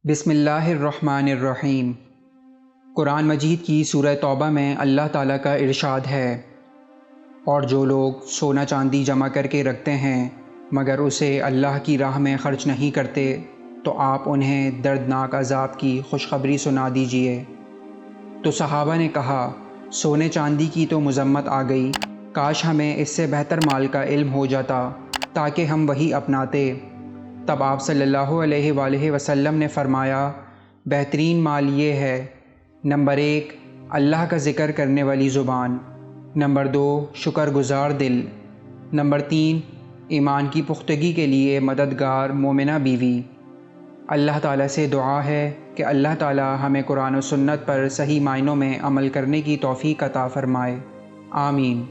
بسم اللہ الرحمن الرحیم۔ قرآن مجید کی سورہ توبہ میں اللہ تعالیٰ کا ارشاد ہے، اور جو لوگ سونا چاندی جمع کر کے رکھتے ہیں مگر اسے اللہ کی راہ میں خرچ نہیں کرتے تو آپ انہیں دردناک عذاب کی خوشخبری سنا دیجئے۔ تو صحابہ نے کہا، سونے چاندی کی تو مذمت آ گئی، کاش ہمیں اس سے بہتر مال کا علم ہو جاتا تاکہ ہم وہی اپناتے۔ تب آپ صلی اللہ علیہ وآلہ وسلم نے فرمایا، بہترین مال یہ ہے، نمبر 1 اللہ کا ذکر کرنے والی زبان، نمبر 2 شکر گزار دل، نمبر 3 ایمان کی پختگی کے لیے مددگار مومنہ بیوی۔ اللہ تعالیٰ سے دعا ہے کہ اللہ تعالیٰ ہمیں قرآن و سنت پر صحیح معنوں میں عمل کرنے کی توفیق عطا فرمائے، آمین۔